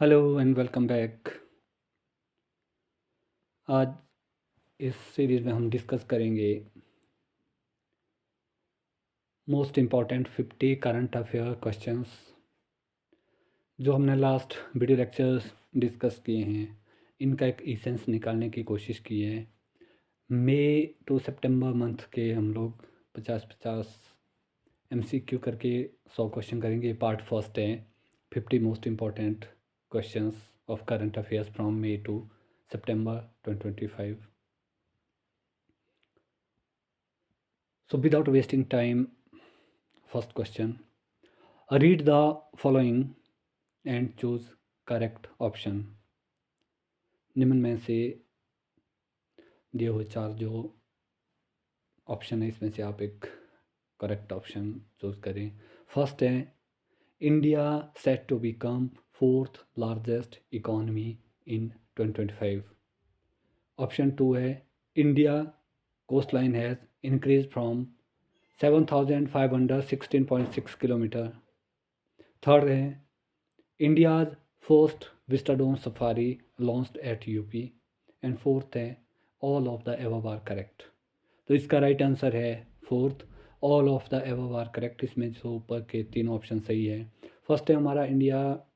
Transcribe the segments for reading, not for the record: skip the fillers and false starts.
Hello and welcome back. आज इस series में हम डिस्कस करेंगे most important 50 current affair questions जो हमने लास्ट वीडियो लेक्चर्स डिस्कस किए हैं। इनका एक इसेंस निकालने की कोशिश की है। मई टू सितंबर मंथ के हम लोग 50-50 MCQ करके 100 क्वेश्चन करेंगे। पार्ट फर्स्ट है 50 most important questions of current affairs from May to September 2025। So without wasting time, first question. Read the following and choose correct option. निम्न में से दिए हुए चार जो ऑप्शन है इसमें से आप एक करेक्ट ऑप्शन चूज करें। फर्स्ट है India set to become fourth largest economy in 2025। Option two है India coast line has increase from 7,516.6 kilometre. Third है India's first vistadome safari launched at UP. And fourth है all of the above are correct. तो इसका right answer है fourth, all of the above are correct. इसमें जो ऊपर के तीन ऑप्शन सही है। फर्स्ट है हमारा India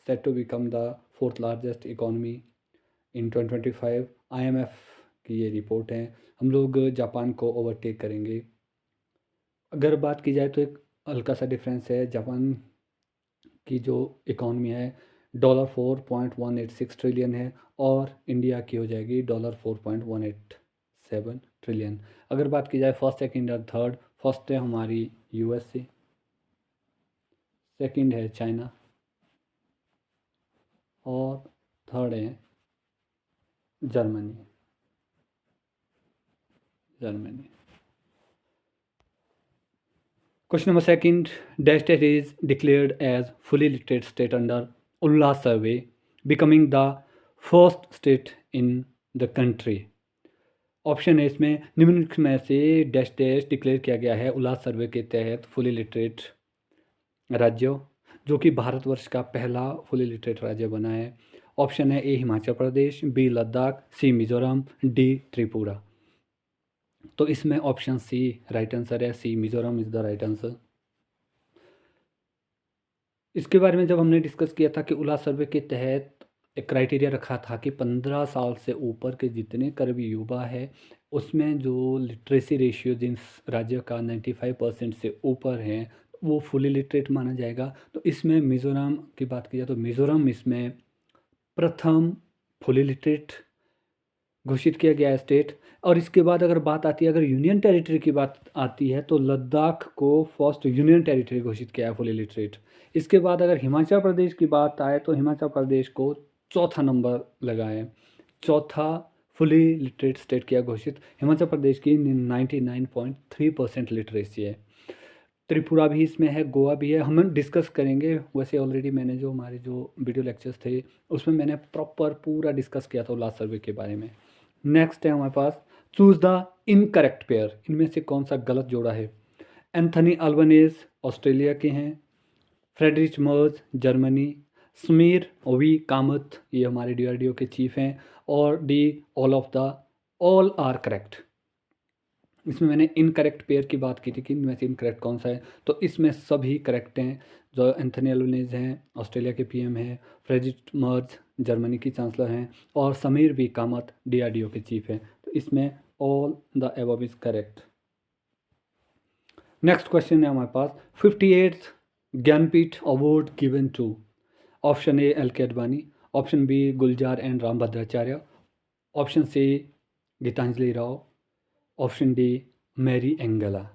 set to become the fourth largest economy in 2025। IMF की ये रिपोर्ट है। हम लोग जापान को ओवरटेक करेंगे। अगर बात की जाए तो एक हल्का सा डिफरेंस है। जापान की जो इकॉनमी है $4.186 ट्रिलियन है और इंडिया की हो जाएगी $4.187 ट्रिलियन। अगर बात की जाए फर्स्ट सेकंड और थर्ड, फर्स्ट है हमारी USA, सेकंड है चाइना और थर्ड है Germany. Question number second, Dash state is declared as fully literate state under Ullas survey, becoming the first state in the country. Option है इसमें निम्नलिखित में से डैश डैश डिक्लेयर किया गया है उल्लास सर्वे के तहत फुली लिटरेट राज्य, जो कि भारतवर्ष का पहला फुली लिटरेट राज्य बना है। ऑप्शन है A Himachal Pradesh, B Ladakh, C Mizoram, D Tripura. तो इसमें ऑप्शन सी राइट आंसर है। C Mizoram is the right answer. इसके बारे में जब हमने डिस्कस किया था कि उल्लास सर्वे के तहत एक क्राइटेरिया रखा था कि 15 साल से ऊपर के जितने भी युवा है उसमें जो लिटरेसी रेशियो जिन राज्य का 95% से ऊपर है वो फुली लिटरेट माना जाएगा। तो इसमें मिज़ोरम की बात की जाए तो मिज़ोरम इसमें प्रथम फुली लिटरेट घोषित किया गया है स्टेट। और इसके बाद अगर बात आती है, अगर यूनियन टेरिटरी की बात आती है तो लद्दाख को फर्स्ट यूनियन टेरिटरी घोषित किया है फुली लिटरेट। इसके बाद अगर हिमाचल प्रदेश की बात आए तो हिमाचल प्रदेश को चौथा नंबर लगा है, चौथा फुली लिटरेट स्टेट किया घोषित। हिमाचल प्रदेश की 99.3% लिटरेसी है। त्रिपुरा भी इसमें है, गोवा भी है, हम डिस्कस करेंगे। वैसे ऑलरेडी मैंने जो हमारे जो वीडियो लेक्चर्स थे उसमें मैंने प्रॉपर पूरा डिस्कस किया था लास्ट सर्वे के बारे में। नेक्स्ट है हमारे पास चूज द इनकरेक्ट पेयर। इनमें से कौन सा गलत जोड़ा है। एंथनी अल्बनेज ऑस्ट्रेलिया के हैं, Friedrich Merz Germany, Sameer V Kamat ये हमारे DRDO के चीफ हैं, और डी ऑल आर करेक्ट। इसमें मैंने इनकरेक्ट पेयर की बात की थी कि इनमें से इनकरेक्ट कौन सा है, तो इसमें सभी करेक्ट हैं। जो एंथनी अल्बनेज हैं ऑस्ट्रेलिया के PM हैं, फ्रेडरिच मर्ज जर्मनी की चांसलर हैं, और समीर वी कामत DRDO के चीफ हैं। तो इसमें all the above is correct. Next question है हमारे पास 58th Jnanpith award given to. Option A LK Advani, option B Gulzar and Rambhadracharya, option C Geetanjali Rao, option D Mary Angela.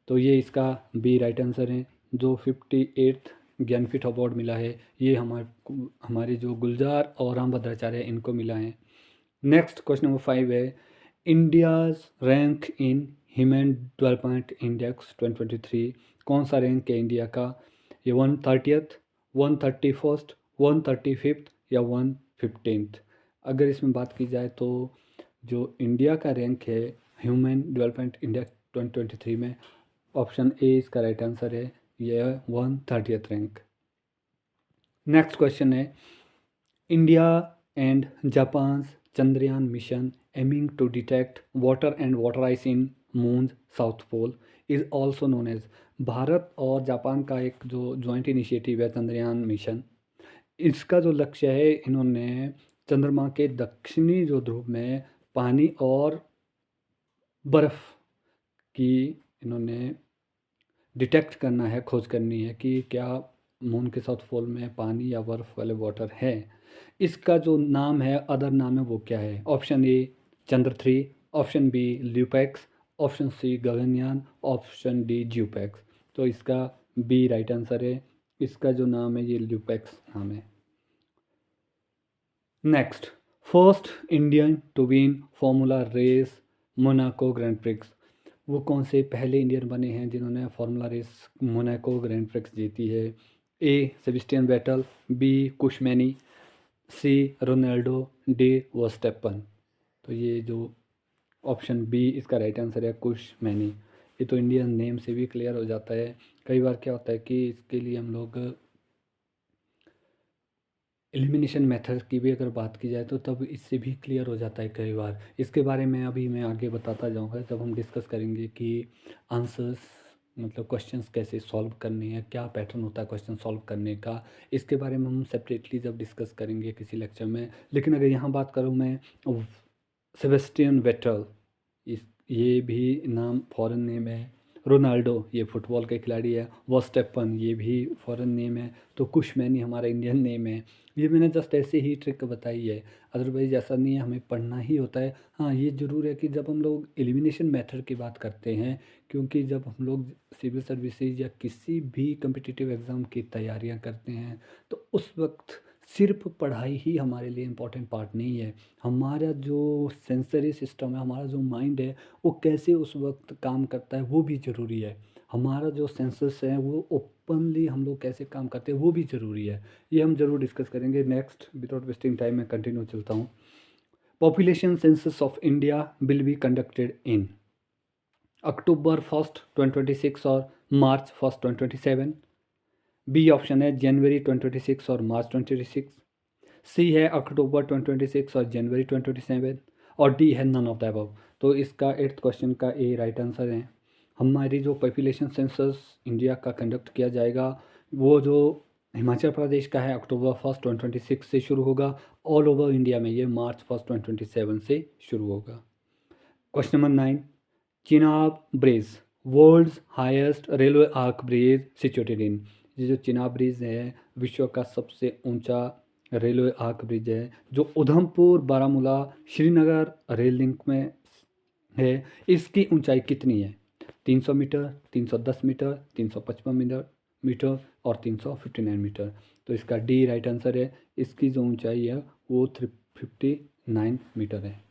तो ये इसका बी राइट आंसर है। जो 58th ज्ञानपीठ अवार्ड मिला है ये हमारे जो गुलजार और राम भद्राचार्य इनको मिला है। नेक्स्ट क्वेश्चन नंबर 5 है India's rank in human development index 2023। कौन सा रैंक है इंडिया का। ये 130th, 131st, 135th या 115th। अगर इसमें बात की जाए तो जो इंडिया का रैंक है ह्यूमन डेवलपमेंट इंडेक्स 2023 में, ऑप्शन ए इसका राइट आंसर है। यह 130th रैंक। नेक्स्ट क्वेश्चन है India and Japan's Chandrayaan mission aiming to detect water and water ice in moon's south pole is also known as। Bharat और Japan का एक जो joint initiative है चंद्रयान मिशन, इसका जो लक्ष्य है, इन्होंने चंद्रमा के दक्षिणी जो ध्रुव में पानी और बर्फ़ की इन्होंने डिटेक्ट करना है, खोज करनी है कि क्या मून के साउथ पोल में पानी या बर्फ़ वाले वाटर है। इसका जो नाम है, अदर नाम है, वो क्या है? Option A Chandra 3, option B LUPEX, option C Gaganyaan, option D ज्यूपैक्स। तो इसका बी राइट आंसर है। इसका जो नाम है ये ल्यूपैक्स नाम है। Next, first Indian to win formula race Monaco grand prix. वो कौन से पहले इंडियन बने हैं जिन्होंने formula race Monaco grand prix जीती है? A Sebastian Vettel, B Kush Maini, C Ronaldo, D Verstappen. तो ये जो ऑप्शन बी इसका राइट आंसर है, कुशमैनी। ये तो इंडियन नेम से भी क्लियर हो जाता है। कई बार क्या होता है कि इसके लिए हम लोग एलिमिनेशन मेथड की भी अगर बात की जाए तो तब इससे भी क्लियर हो जाता है कई बार। इसके बारे में अभी मैं आगे बताता जाऊंगा जब हम डिस्कस करेंगे कि आंसर्स मतलब क्वेश्चंस कैसे सॉल्व करने हैं, क्या पैटर्न होता है क्वेश्चन सॉल्व करने का। इसके बारे में हम सेपरेटली जब डिस्कस करेंगे किसी लेक्चर में। लेकिन अगर यहाँ बात करूँ मैं, सेबेस्टियन वेटल, इस ये भी नाम फॉरेन नेम है। रोनाल्डो ये फुटबॉल के खिलाड़ी है। वर्स्टेपन ये भी फॉरेन नेम है। तो कुशमैनी हमारा इंडियन नेम है। ये मैंने जस्ट ऐसे ही ट्रिक बताई है, अदरवाइज ऐसा नहीं है, हमें पढ़ना ही होता है। हाँ, ये ज़रूर है कि जब हम लोग एलिमिनेशन मेथड की बात करते हैं, क्योंकि जब हम लोग सिविल सर्विसेज या किसी भी कम्पिटिटिव एग्ज़ाम की तैयारियां करते हैं तो उस वक्त सिर्फ पढ़ाई ही हमारे लिए इम्पोर्टेंट पार्ट नहीं है। हमारा जो सेंसरी सिस्टम है, हमारा जो माइंड है, वो कैसे उस वक्त काम करता है वो भी ज़रूरी है। हमारा जो सेंसस है वो ओपनली हम लोग कैसे काम करते हैं वो भी ज़रूरी है। ये हम ज़रूर डिस्कस करेंगे। नेक्स्ट, विदाउट वेस्टिंग टाइम मैं कंटिन्यू चलता हूँ। Population census of India will be conducted in October 1 2026 और मार्च 1 2027। बी ऑप्शन है जनवरी 2026 और मार्च 2026। सी है अक्टूबर 2026 और जनवरी 2027। और डी है नन ऑफ द अबव। तो इसका एट्थ क्वेश्चन का ए राइट आंसर है। हमारी जो पॉपुलेशन सेंसस इंडिया का कंडक्ट किया जाएगा वो जो हिमाचल प्रदेश का है अक्टूबर 1 2026 से शुरू होगा। ऑल ओवर इंडिया में ये मार्च 1 2027 से शुरू होगा। Question number 9, Chenab bridge, world's highest railway arch bridge situated in. ये जो चिनाब ब्रिज है विश्व का सबसे ऊंचा रेलवे आर्क ब्रिज है जो उधमपुर बारामूला श्रीनगर रेल लिंक में है। इसकी ऊंचाई कितनी है? 300 मीटर, 310 मीटर, 355 मीटर और 359 मीटर। तो इसका डी राइट आंसर है। इसकी जो ऊंचाई है वो 359 मीटर है।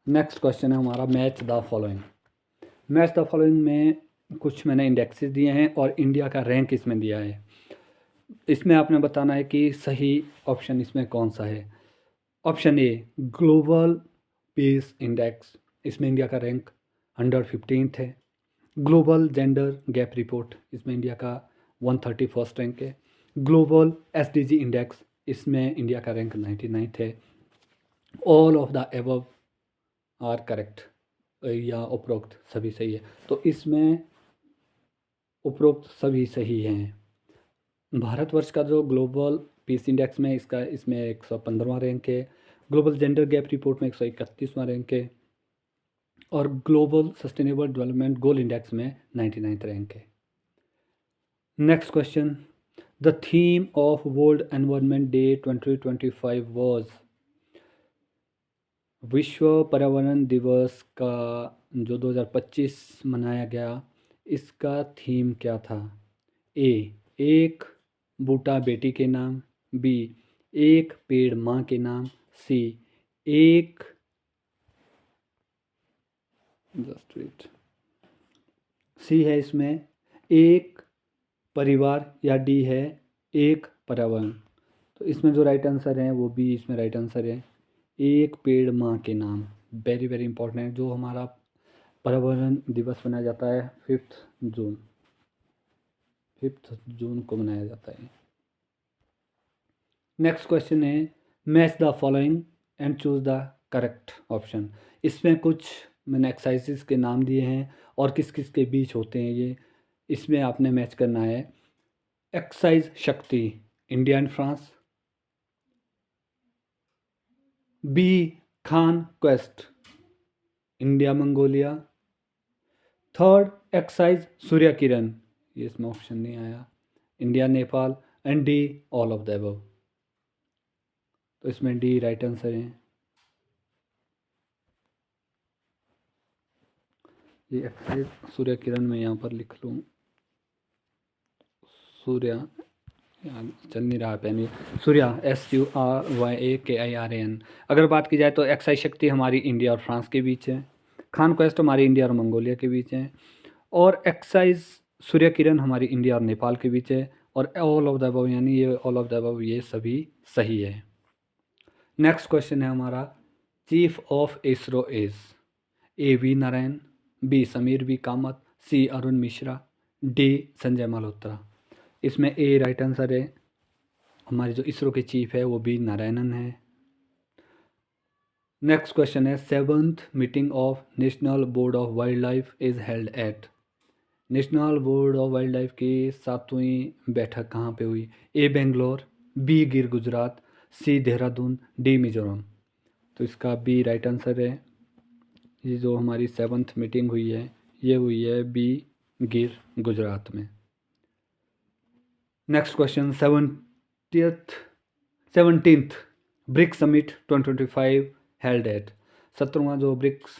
नेक्स्ट क्वेश्चन है हमारा, match the following. Match the following में कुछ मैंने इंडेक्सेस दिए हैं और इंडिया का रैंक इसमें दिया है। इसमें आपने बताना है कि सही ऑप्शन इसमें कौन सा है। Option A global peace index, इसमें इंडिया का रैंक 115th है। ग्लोबल जेंडर गैप रिपोर्ट, इसमें इंडिया का 131st रैंक है। ग्लोबल एसडीजी इंडेक्स, इसमें इंडिया का रैंक 99th है। All of the above are correct, या उपरोक्त सभी सही है। तो इसमें उपरोक्त सभी सही हैं। भारतवर्ष का जो ग्लोबल पीस इंडेक्स में इसमें 115वां रैंक है। ग्लोबल जेंडर गैप रिपोर्ट में 131वां रैंक है। और global sustainable development goal index में 99th रैंक है। Next question, the theme of world environment day 2025 was. विश्व पर्यावरण दिवस का जो 2025 मनाया गया, इसका थीम क्या था? ए एक बूटा बेटी के नाम, बी एक पेड़ माँ के नाम, सी एक जस्ट वेट सी है इसमें एक परिवार, या डी है एक पर्यावरण। तो इसमें जो राइट आंसर है वो बी इसमें राइट आंसर है, एक पेड़ माँ के नाम। वेरी वेरी इंपॉर्टेंट है। जो हमारा पर्यावरण दिवस मनाया जाता है 5th जून को मनाया जाता है। नेक्स्ट क्वेश्चन है, match the following and choose the correct option. इसमें कुछ मैंने एक्सरसाइजेस के नाम दिए हैं और किस किस के बीच होते हैं ये, इसमें आपने मैच करना है। Exercise Shakti, India and France. B Khaan Quest, India Mongolia. Third exercise Surya Kiran, ये इसमें ऑप्शन नहीं आया, India Nepal. And D all of the above, तो इसमें डी राइट आंसर है। ये एक्सरसाइज सूर्य किरण में यहाँ पर लिख लूँ, सूर्य, यहाँ चल नहीं रहा पेन ये, सूर्या SURYAKIRAN। अगर बात की जाए तो एक्साइज शक्ति हमारी इंडिया और फ्रांस के बीच है, खान क्वेस्ट हमारी इंडिया और मंगोलिया के बीच है, और एक्साइज सूर्य किरण हमारी इंडिया और नेपाल के बीच है, और ऑल ऑफ द अबव यानी ये ऑल ऑफ द अबव ये सभी सही है। नेक्स्ट क्वेश्चन है हमारा, chief of ISRO is A V Narayan, B Sameer V Kamat, C Arun Mishra, D Sanjay Malhotra. इसमें ए राइट आंसर है, हमारे जो इसरो के चीफ है वो बी नारायणन है। नेक्स्ट क्वेश्चन है, seventh meeting of national board of wild life is held at. National board of wild life की 7वीं बैठक कहाँ पे हुई? ए बेंगलोर, बी गिर गुजरात, सी देहरादून, डी मिजोरम। तो इसका बी राइट आंसर है। ये जो हमारी 7th मीटिंग हुई है ये हुई है बी गिर गुजरात में। Next question, 17th BRICS summit 2025 held at. 17वां जो ब्रिक्स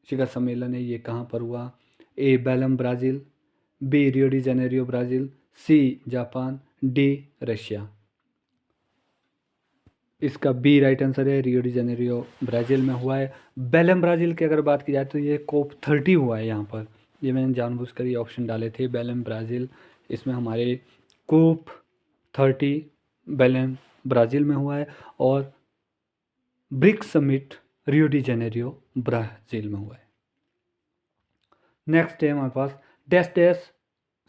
शिखर सम्मेलन है ये कहाँ पर हुआ? A Belem Brazil, B Rio de Janeiro Brazil, C Japan, D Russia. इसका बी राइट आंसर है, रियो डी जेनेरियो ब्राज़ील में हुआ है। बेलम ब्राज़ील की अगर बात की जाए तो ये COP30 हुआ है यहाँ पर, ये मैंने जानबूझकर ये ऑप्शन डाले थे बेलम ब्राज़ील। इसमें हमारे COP30 बेलम ब्राज़ील में हुआ है, और BRICS summit Rio de Janeiro Brazil में हुआ है। नेक्स्ट है हमारे पास, dash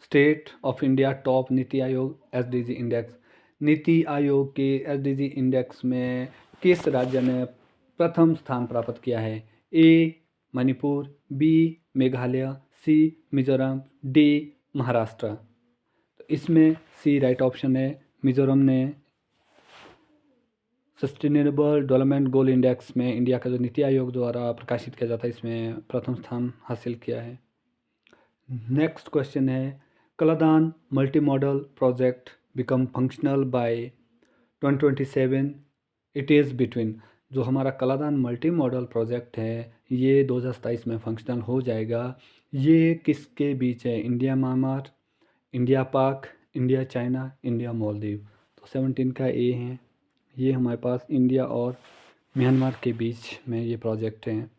state of India top NITI Aayog SDG index. NITI Aayog के SDG इंडेक्स में किस राज्य ने प्रथम स्थान प्राप्त किया है? ए मणिपुर, बी मेघालय, सी मिजोरम, डी महाराष्ट्र। तो इसमें सी राइट ऑप्शन है, मिजोरम ने सस्टेनेबल डेवलपमेंट गोल इंडेक्स में इंडिया का जो नीति आयोग द्वारा प्रकाशित किया जाता है इसमें प्रथम स्थान हासिल किया है। नेक्स्ट क्वेश्चन है, Kaladan multi modal project become functional by 2027, it is between. जो हमारा कलादान मल्टी मॉडल प्रोजेक्ट है ये 2027 में फंक्शनल हो जाएगा, ये किसके बीच है? इंडिया म्यांमार, इंडिया पाक, इंडिया चाइना, इंडिया मालदीव। तो 17 का ए है, ये हमारे पास इंडिया और म्यांमार के बीच में ये प्रोजेक्ट हैं,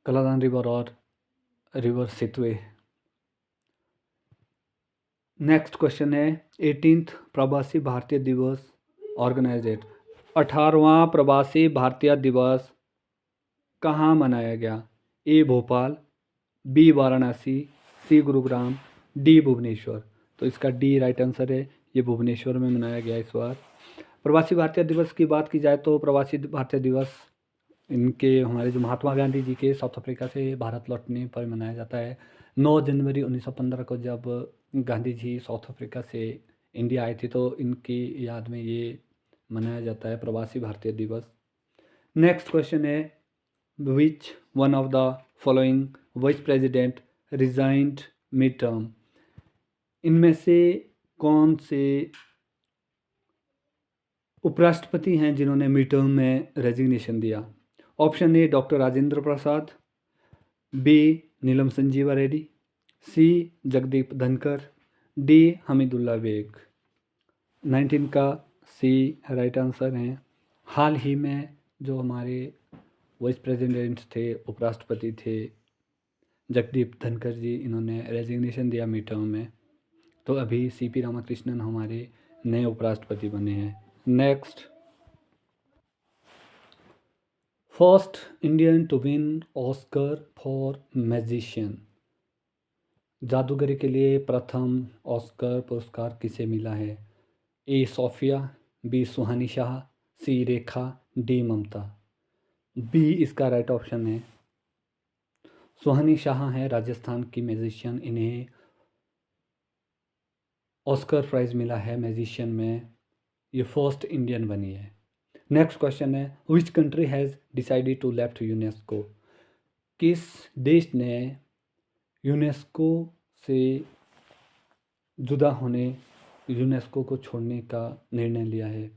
कलादान रिवर और रिवर सेतुए। नेक्स्ट क्वेश्चन है, 18th प्रवासी भारतीय दिवस ऑर्गेनाइज्ड। 18वां प्रवासी भारतीय दिवस कहाँ मनाया गया? ए भोपाल, बी वाराणसी, सी गुरुग्राम, डी भुवनेश्वर। तो इसका डी राइट आंसर है, ये भुवनेश्वर में मनाया गया इस बार। प्रवासी भारतीय दिवस की बात की जाए तो प्रवासी भारतीय दिवस इनके हमारे जो महात्मा गांधी जी के साउथ अफ्रीका से भारत लौटने पर मनाया जाता है। 9 जनवरी 1915 को जब गांधी जी साउथ अफ्रीका से इंडिया आए थे तो इनकी याद में ये मनाया जाता है प्रवासी भारतीय दिवस। नेक्स्ट क्वेश्चन है, which one of the following vice president resigned mid term. इनमें से कौन से उपराष्ट्रपति हैं जिन्होंने मिड टर्म में रेजिग्नेशन दिया? Option A doctor Rajendra Prasad, B Neelam Sanjiva Reddy, C Jagdeep Dhankhar, D Hamidullah Beg. 19 का सी राइट आंसर है। हाल ही में जो हमारे वाइस प्रेसिडेंट थे, उपराष्ट्रपति थे जगदीप धनखड़ जी, इन्होंने रेजिग्नेशन दिया मिड टर्म में, तो अभी CP रामाकृष्णन हमारे नए उपराष्ट्रपति बने हैं। Next, first Indian to win Oscar for magician. जादूगरी के लिए प्रथम ऑस्कर पुरस्कार किसे मिला है? A Sophia, B Suhani Shah, C Rekha, D Mamata. B इसका राइट ऑप्शन है। सुहानी शाह हैं राजस्थान की म्यूजिशियन, इन्हें ऑस्कर प्राइज़ मिला है म्यूजिशियन में, ये फर्स्ट इंडियन बनी है। नेक्स्ट क्वेश्चन है, which country has decided to left UNESCO. किस देश ने यूनेस्को से जुदा होने, यूनेस्को को छोड़ने का निर्णय लिया है।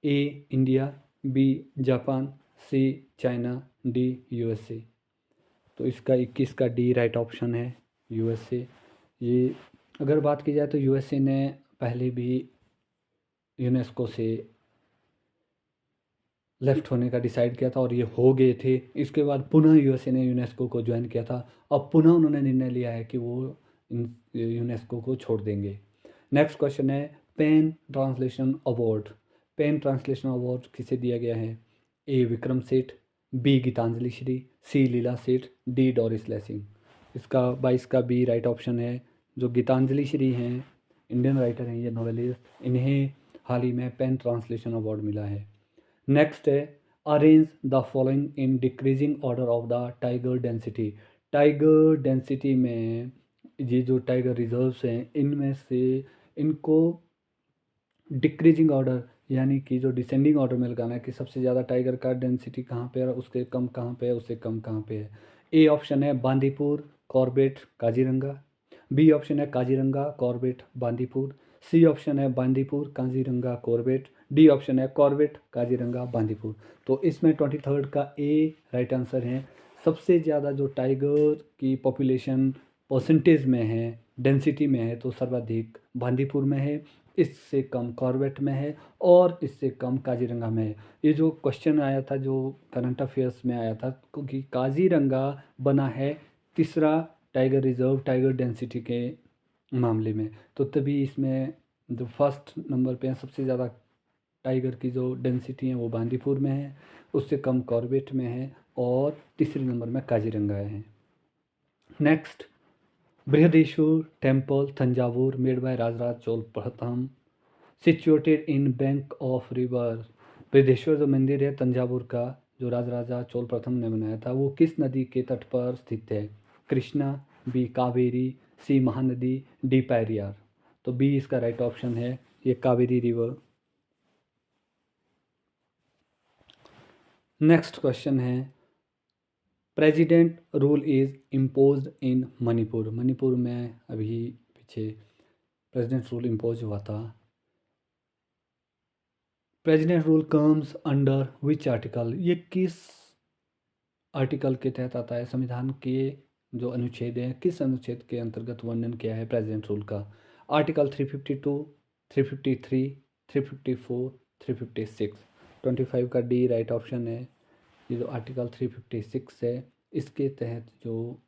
ए इंडिया, बी जापान, सी चाइना, डी यूएसए। तो इसका 21 का डी राइट ऑप्शन है, यूएसए। ये अगर बात की जाए तो यूएसए ने पहले भी यूनेस्को से लेफ्ट होने का डिसाइड किया था और ये हो गए थे। इसके बाद पुनः यूएसए ने यूनेस्को को ज्वाइन किया था। अब पुनः उन्होंने निर्णय लिया है कि वो यूनेस्को को छोड़ देंगे। नेक्स्ट क्वेश्चन है, PEN translation award. PEN translation award किसे दिया गया है। A Vikram Seth, B Geetanjali Shree, C Leela Seth, D Doris Lessing. इसका 22 का बी राइट ऑप्शन है। जो गीतांजलि श्री हैं, इंडियन राइटर हैं ये, नॉवेलिस्ट, इन्हें हाल ही में पेन ट्रांसलेशन अवार्ड मिला है। नेक्स्ट है, arrange the following in decreasing order of the tiger density. Tiger density में ये जो टाइगर रिजर्व्स हैं, इनमें से इनको डिक्रीजिंग ऑर्डर यानी कि जो डिसेंडिंग ऑर्डर में लगाना है कि सबसे ज़्यादा टाइगर का डेंसिटी कहाँ पे है और उसके कम कहाँ पे है, उससे कम कहाँ पे है। ए ऑप्शन है Bandipur, Corbett, Kaziranga. B option है Kaziranga, Corbett, Bandipur. C option है Bandipur, Kaziranga, Corbett. D option है कॉर्बेट, काजीरंगा, बांदीपुर। तो इसमें 23rd का ए राइट आंसर है। सबसे ज़्यादा जो टाइगर की पॉपुलेशन परसेंटेज में है, डेंसिटी में है, तो सर्वाधिक बांदीपुर में है, इससे कम कॉर्बेट में है और इससे कम काजीरंगा में है। ये जो क्वेश्चन आया था, जो करंट अफेयर्स में आया था, क्योंकि काजीरंगा बना है तीसरा टाइगर रिजर्व टाइगर डेंसिटी के मामले में, तो तभी इसमें जो फर्स्ट नंबर पे है सबसे ज़्यादा टाइगर की जो डेंसिटी है वो बांदीपुर में है, उससे कम कॉर्बेट में है और तीसरे नंबर में काजीरंगा है। Next, Brihadeshwara temple Thanjavur made by Rajaraja Chola प्रथम, situated in bank of river. Brihadeshwara जो मंदिर है तंजावुर का, जो राजराजा चोल प्रथम ने बनाया था, वो किस नदी के तट पर स्थित है। कृष्णा, बी कावेरी, सी महानदी, डी पेरियार। तो बी इसका राइट ऑप्शन है, ये कावेरी रिवर। नेक्स्ट क्वेश्चन है, प्रेसिडेंट रूल इज़ इम्पोज्ड इन मणिपुर। मणिपुर में अभी पीछे प्रेसिडेंट रूल इम्पोज हुआ था। President rule comes under which article. ये किस आर्टिकल के तहत आता है। संविधान के जो अनुच्छेद हैं, किस अनुच्छेद के अंतर्गत वर्णन किया है प्रेसिडेंट रूल का। आर्टिकल 352, 353, 354, 356। 25 का डी राइट ऑप्शन है। ये जो आर्टिकल 356 है, इसके तहत जो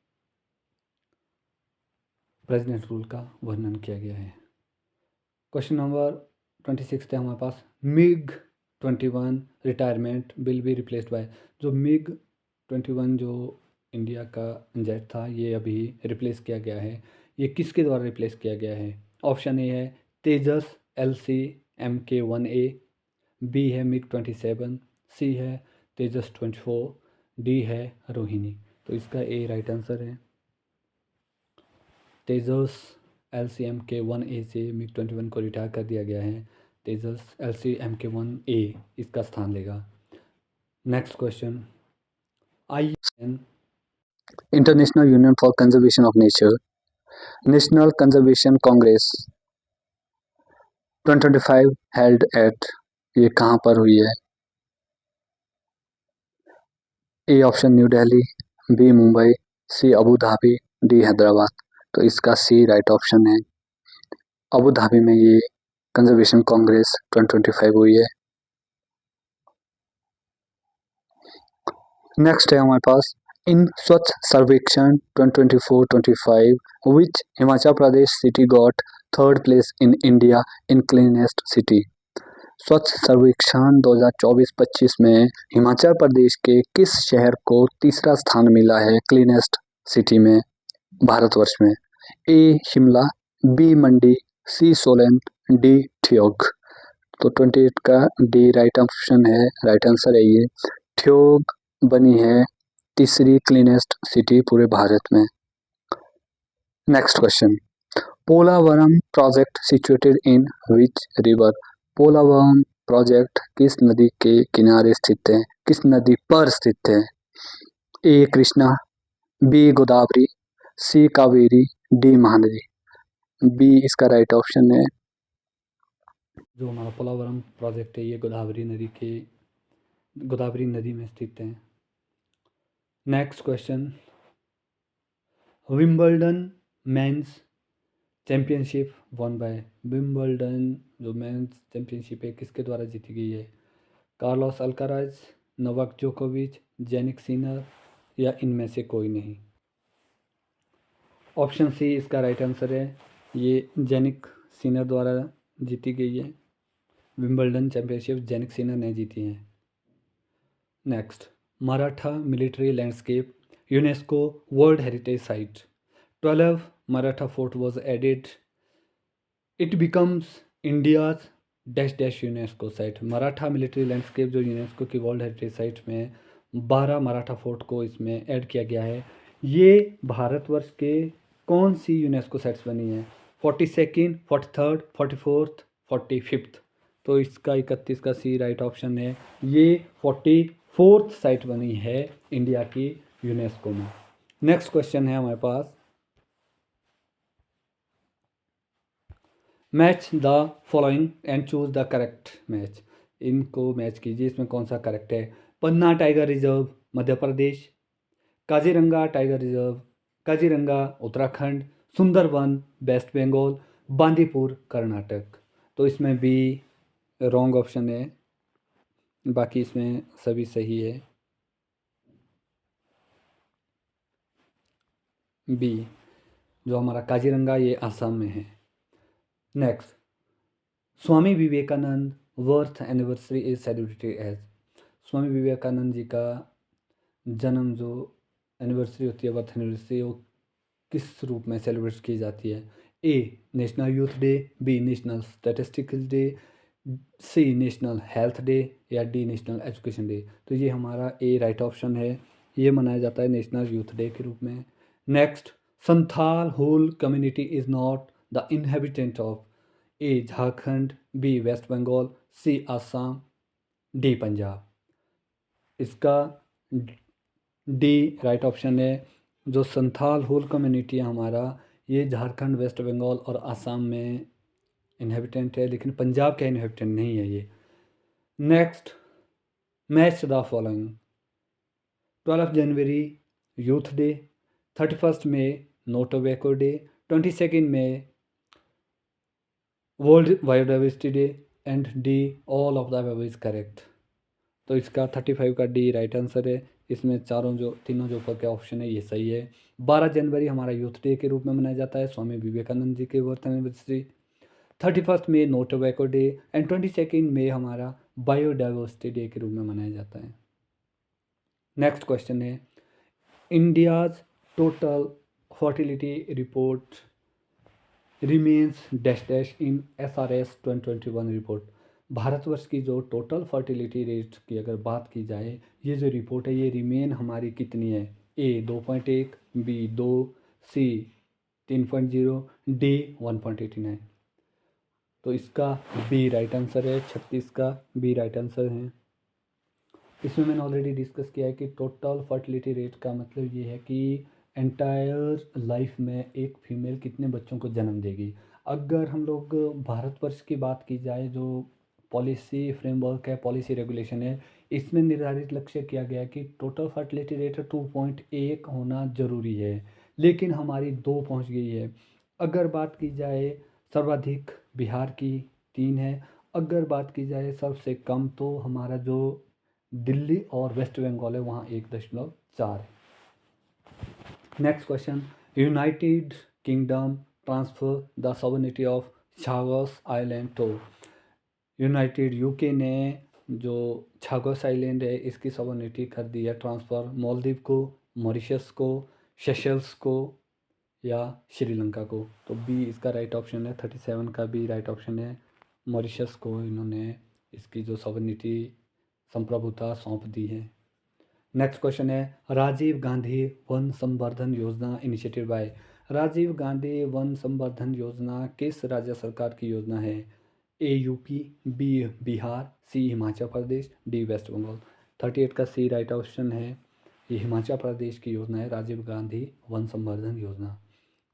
प्रेसिडेंट रूल का वर्णन किया गया है। क्वेश्चन नंबर 26 है हमारे पास, MiG 21 retirement will be replaced by. जो मिग 21 जो इंडिया का जेट था, ये अभी रिप्लेस किया गया है। ये किसके द्वारा रिप्लेस किया गया है। ऑप्शन ए है तेजस LC MK1A, बी है मिग 27, सी है तेजस 24, डी है रोहिणी। तो इसका ए राइट आंसर है। तेजस LC MK1A से मिग 21 को रिटायर कर दिया गया है। तेजस LC MK1A इसका स्थान लेगा। Next question, IUCN international union for conservation of nature, national conservation congress 2025 held at, ये कहाँ पर हुई है। A option New Delhi, B Mumbai, C Abu Dhabi, D Hyderabad. तो इसका सी राइट ऑप्शन है। अबू धाबी में ये कंजर्वेशन कांग्रेस 2025 हुई है। नेक्स्ट है हमारे पास, इन Swachh Survekshan 2024-25 which Himachal Pradesh city got third place in India in cleanest city. Swachh Survekshan 2024-25 में हिमाचल प्रदेश के किस शहर को तीसरा स्थान मिला है क्लीनेस्ट सिटी में भारतवर्ष में। ए शिमला, बी मंडी, सी सोलन, डी ठियोग। तो 28 का डी राइट ऑप्शन है, राइट आंसर है ये। ठियोग बनी है तीसरी क्लीनेस्ट सिटी पूरे भारत में। Next question, Polavaram project situated in which river? Polavaram project किस नदी के किनारे स्थित है, किस नदी पर स्थित है? ए कृष्णा, बी गोदावरी, सी कावेरी, डी महानदी। बी इसका राइट ऑप्शन है। जो हमारा पोलावरम प्रोजेक्ट है ये गोदावरी नदी में स्थित है। Next question, Wimbledon men's championship won by, Wimbledon जो मेंस चैंपियनशिप है किसके द्वारा जीती गई है? कार्लोस अल्काराज, नोवाक जोकोविच, जेनिक सिनर या इनमें से कोई नहीं। ऑप्शन सी इसका राइट आंसर है, ये जेनिक सिनर द्वारा जीती गई है। विंबलडन चैंपियनशिप जेनिक सिनर ने जीती है। Next, Maratha military landscape UNESCO world heritage site, 12 Maratha fort was added. It becomes India's dash dash UNESCO site. Maratha military landscape जो यूनेस्को की वर्ल्ड हेरिटेज साइट में 12 मराठा फोर्ट को इसमें ऐड किया गया है। ये भारतवर्ष के कौन सी यूनेस्को साइट्स बनी है? 42nd, 43rd, 44th, 45th। तो इसका 31 का सी राइट ऑप्शन है। ये 44th साइट बनी है इंडिया की यूनेस्को में। नेक्स्ट क्वेश्चन है हमारे पास, match the following and choose the correct match. इनको मैच कीजिए, इसमें कौन सा करेक्ट है? Panna tiger reserve Madhya Pradesh, Kaziranga tiger reserve Kaziranga Uttarakhand, Sundarban West Bengal, Bandipur Karnataka. तो इसमें बी रॉन्ग ऑप्शन है, बाकी इसमें सभी सही है। बी जो हमारा काजीरंगा ये आसाम में है। Next, Swami Vivekananda birth anniversary is celebrated as. Swami Vivekananda ji का जन्म जो एनिवर्सरी होती है, बर्थ एनिवर्सरी, वो किस रूप में सेलिब्रेट की जाती है? A national youth day, B national statistical day, C national health day या डी नेशनल एजुकेशन डे। तो ये हमारा ए राइट ऑप्शन है, ये मनाया जाता है नेशनल यूथ डे के रूप में। Next, Santhal whole community is not the inhabitant of A Jharkhand, B West Bengal, C Assam, D Punjab. इसका डी राइट ऑप्शन है। जो संथाल होल कम्युनिटी है हमारा, ये झारखंड, वेस्ट बंगाल और आसाम में इनहेबिटेंट है, लेकिन पंजाब का इनहेबिटेंट नहीं है ये। Next, match the following, 12 January youth day, 31 May no tobacco day, 22 May world biodiversity day and D all of the above is correct. तो इसका 35 का डी राइट आंसर है। इसमें तीनों जो ऊपर के ऑप्शन है ये सही है। 12 जनवरी हमारा यूथ डे के रूप में मनाया जाता है, स्वामी विवेकानंद जी के birth anniversary. 31 May no tobacco day and 22 May हमारा बायोडाइवर्सिटी डे के रूप में मनाया जाता है। नेक्स्ट क्वेश्चन है, India's total fertility report remains dash dash in SRS 2021 report. Bharatvarsh की जो टोटल फर्टिलिटी रेट की अगर बात की जाए, ये जो रिपोर्ट है ये रिमेन हमारी कितनी है? ए 2.1, बी 2, सी 3.0, डी 1.89। तो इसका बी राइट आंसर है, 36 का बी राइट आंसर है। इसमें मैंने ऑलरेडी डिस्कस किया है कि टोटल फर्टिलिटी रेट का मतलब ये है कि एंटायर लाइफ में एक फीमेल कितने बच्चों को जन्म देगी। अगर हम लोग भारतवर्ष की बात की जाए, जो पॉलिसी फ्रेमवर्क है, पॉलिसी रेगुलेशन है, इसमें निर्धारित लक्ष्य किया गया है कि टोटल फर्टिलिटी रेट 2.1 होना ज़रूरी है, लेकिन हमारी 2 पहुंच गई है। अगर बात की जाए सर्वाधिक बिहार की 3 है, अगर बात की जाए सबसे कम तो हमारा जो दिल्ली और वेस्ट बंगाल है वहाँ 1.4 है। Next question, United Kingdom transfer the sovereignty of Chagos island to. United UK ने जो छागोस आइलैंड है इसकी सॉवरेनिटी कर दी है ट्रांसफ़र मालदीव को, मॉरिशस को, सेशल्स को या श्रीलंका को। तो बी इसका राइट ऑप्शन है, 37 का बी राइट ऑप्शन है। मॉरिशस को इन्होंने इसकी जो सॉवरेनिटी संप्रभुता सौंप दी है। नेक्स्ट क्वेश्चन है राजीव गांधी वन संवर्धन योजना इनिशिएटिव बाय। राजीव गांधी वन संवर्धन योजना किस राज्य सरकार की योजना है? A UP, B Bihar, C Himachal Pradesh, D West Bengal. 38 का सी राइट ऑप्शन है। ये हिमाचल प्रदेश की योजना है राजीव गांधी वन संवर्धन योजना।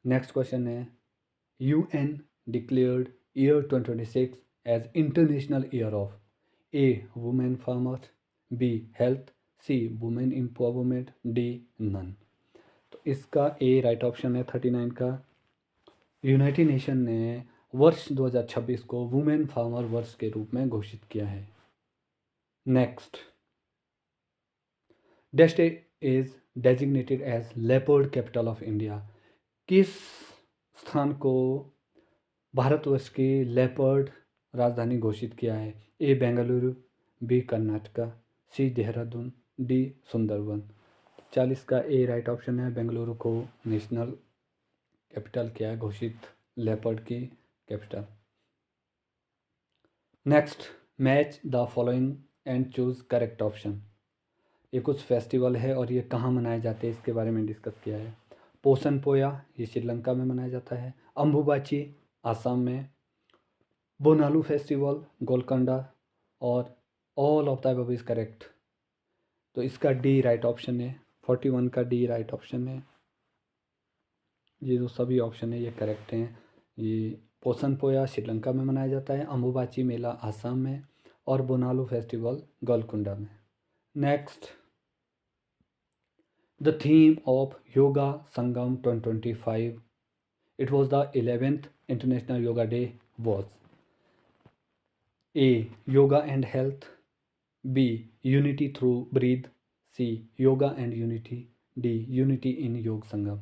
नेक्स्ट क्वेश्चन है UN declared year 2026 as international year of A women farmer, B health, C women empowerment, D none. तो इसका ए राइट ऑप्शन है 39 का। यूनाइटेड नेशन ने वर्ष 2026 को वुमेन फार्मर वर्ष के रूप में घोषित किया है। Next state is designated as leopard capital of India. किस स्थान को भारतवर्ष की लेपर्ड राजधानी घोषित किया है? ए बेंगलुरु, बी कर्नाटका, सी देहरादून, डी सुंदरबन। 40 का ए राइट ऑप्शन है। बेंगलुरु को नेशनल कैपिटल किया है घोषित, लेपर्ड की capital. Next match the following and choose correct option. ये कुछ फेस्टिवल है और ये कहाँ मनाए जाते हैं इसके बारे में डिस्कस किया है। पोसन पोया ये श्रीलंका में मनाया जाता है। अम्बुबाची आसाम में। बोनालू फेस्टिवल गोलकोंडा। और all of the above is correct. तो इसका डी राइट ऑप्शन है। 41 का डी राइट ऑप्शन है। ये जो सभी ऑप्शन है ये करेक्ट हैं। ये पोसन पोया श्रीलंका में मनाया जाता है, अम्बुबाची मेला आसाम में और बोनालू फेस्टिवल गोलकुंडा में। Next the theme of yoga Sangam 2025 it was the 11th international yoga day was A yoga and health, B unity through breath, C yoga and unity, D unity in yog Sangam.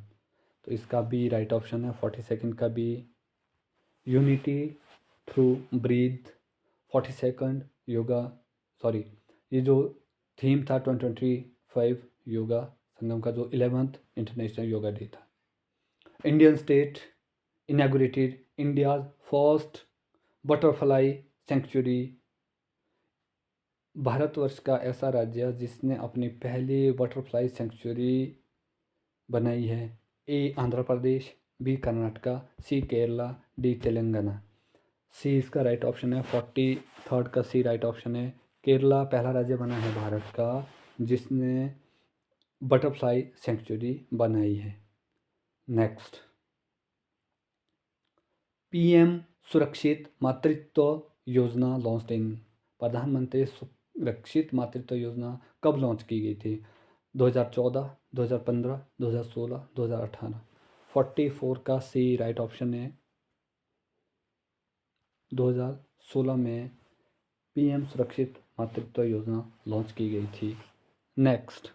तो इसका बी राइट ऑप्शन है। 42 का B unity through breath. 42 yoga sorry ये जो theme था 2025 योगा संगम का जो 11th international yoga day था। Indian state inaugurated India's first butterfly century. Bharatvarsh का ऐसा राज्य जिसने अपनी पहली बटरफ्लाई सेंचुरी बनाई है। ए आंध्र प्रदेश, बी कर्नाटका, सी केरला, डी तेलंगाना। सी इसका राइट ऑप्शन है। 43 का सी राइट ऑप्शन है। केरला पहला राज्य बना है भारत का जिसने बटरफ्लाई सेंचुरी बनाई है। नेक्स्ट पीएम सुरक्षित मातृत्व योजना लॉन्च इन। प्रधानमंत्री सुरक्षित मातृत्व योजना कब लॉन्च की गई थी? 2014, 2015, 2016, 2018। 44 का सी राइट ऑप्शन है। 2016 में पीएम सुरक्षित मातृत्व योजना लॉन्च की गई थी। Next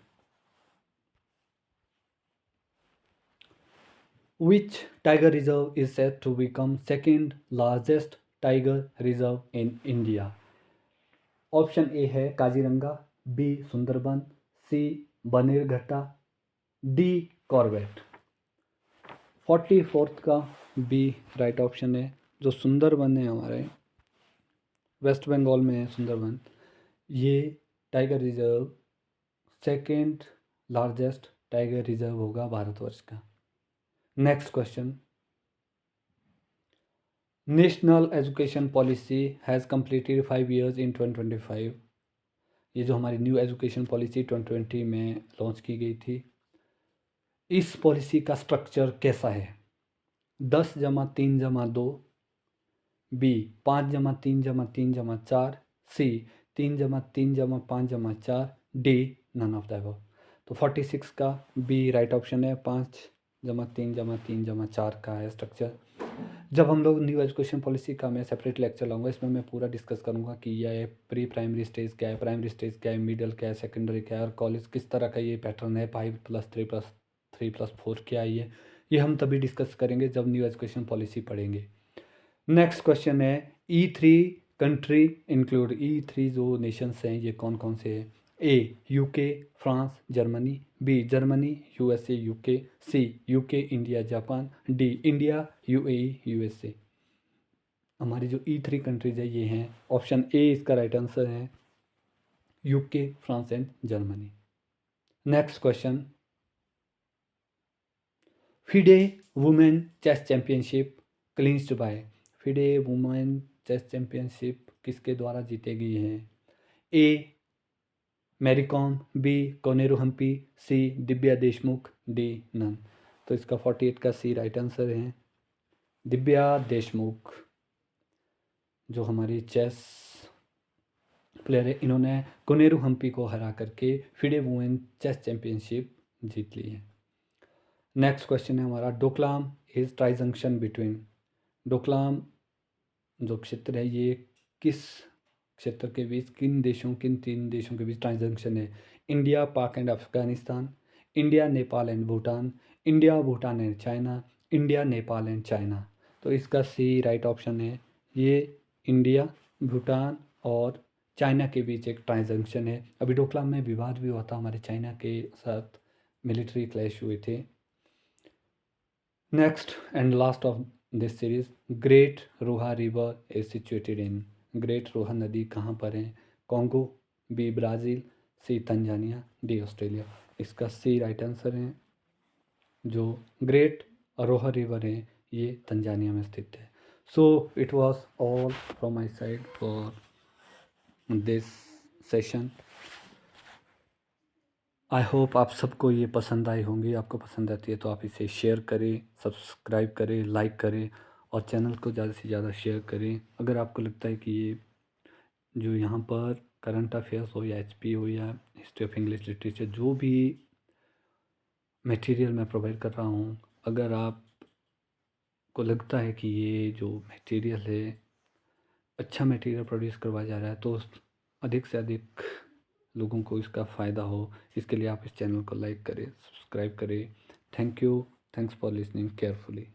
Which tiger reserve is said to become second largest tiger reserve in India? Option A है काजीरंगा, बी सुंदरबन, सी बनेरघट्टा, डी कॉर्बेट। 44 का बी राइट ऑप्शन है। जो सुंदरबन है हमारे वेस्ट बंगाल में है सुंदरबन, ये tiger reserve second largest tiger reserve होगा भारतवर्ष का। Next question national education policy has completed 5 years इन 2025। ये जो हमारी न्यू एजुकेशन पॉलिसी 2020 में लॉन्च की गई थी, इस पॉलिसी का स्ट्रक्चर कैसा है? 10+3+2, B 5+3+3+4, C 3+3+5+4, D none of the above. तो 46 का बी राइट ऑप्शन है। 5+3+3+4 का है स्ट्रक्चर। जब हम लोग न्यू एजुकेशन पॉलिसी का मैं सेपरेट लेक्चर लाऊंगा, इसमें मैं पूरा डिस्कस करूंगा कि यह प्री प्राइमरी स्टेज क्या है, प्राइमरी स्टेज क्या है, मिडिल क्या है, सेकेंडरी क्या है और कॉलेज किस तरह का ये पैटर्न है, 5+3+3+4 क्या है ये हम तभी डिस्कस करेंगे जब न्यू एजुकेशन पॉलिसी पढ़ेंगे। नेक्स्ट क्वेश्चन है E3 कंट्री इंक्लूड। E3 जो नेशंस हैं ये कौन कौन से हैं? A UK, France, Germany, B Germany, USA, UK, C UK, India, Japan, D India, UAE, USA. हमारी जो E3 कंट्रीज़ है ये हैं, ऑप्शन ए इसका राइट आंसर है, UK, France and Germany. Next question, FIDE women chess championship clinched by, FIDE women chess championship किसके द्वारा जीते गई हैं? A Mary Kom, B Koneru Humpy, C Divya Deshmukh, D none. तो इसका 48 का सी राइट आंसर है, दिव्या देशमुख जो हमारी चेस प्लेयर है, इन्होंने कोनेरू हम्पी को हरा करके FIDE वुमेन चेस चैंपियनशिप जीत ली है। नेक्स्ट क्वेश्चन है हमारा, Doklam is tri junction between, Doklam जो क्षेत्र है ये किस क्षेत्र के बीच, किन तीन देशों के बीच ट्राई जंक्शन है? इंडिया, पाक and Afghanistan, India, Nepal and Bhutan, India, Bhutan and China, India, Nepal and China. तो इसका सी राइट ऑप्शन है, ये इंडिया, भूटान और चाइना के बीच एक ट्राई जंक्शन है। अभी डोकलाम में विवाद भी हुआ था, हमारे चाइना के साथ मिलिट्री क्लैश हुए थे। Next and last of this series, Great Ruaha river is situated in, Great Ruaha नदी कहाँ पर है? Congo, B Brazil, C Tanzania, D Australia. इसका सी राइट आंसर है, जो ग्रेट रोहा रिवर है ये तंजानिया में स्थित है। So it was all from my side for this session. I hope आप सबको ये पसंद आई होंगी। आपको पसंद आती है तो आप इसे शेयर करें, सब्सक्राइब करें, लाइक करें और चैनल को ज़्यादा से ज़्यादा शेयर करें। अगर आपको लगता है कि ये जो यहाँ पर करंट अफेयर्स हो या एचपी हो या हिस्ट्री ऑफ इंग्लिश लिटरेचर, जो भी मटेरियल मैं प्रोवाइड कर रहा हूँ, अगर आपको लगता है कि ये जो मटेरियल है अच्छा मटेरियल प्रोड्यूस करवाया जा रहा है तो अधिक से अधिक लोगों को इसका फ़ायदा हो, इसके लिए आप इस चैनल को लाइक करें, सब्सक्राइब करें। Thank you, thanks for listening carefully.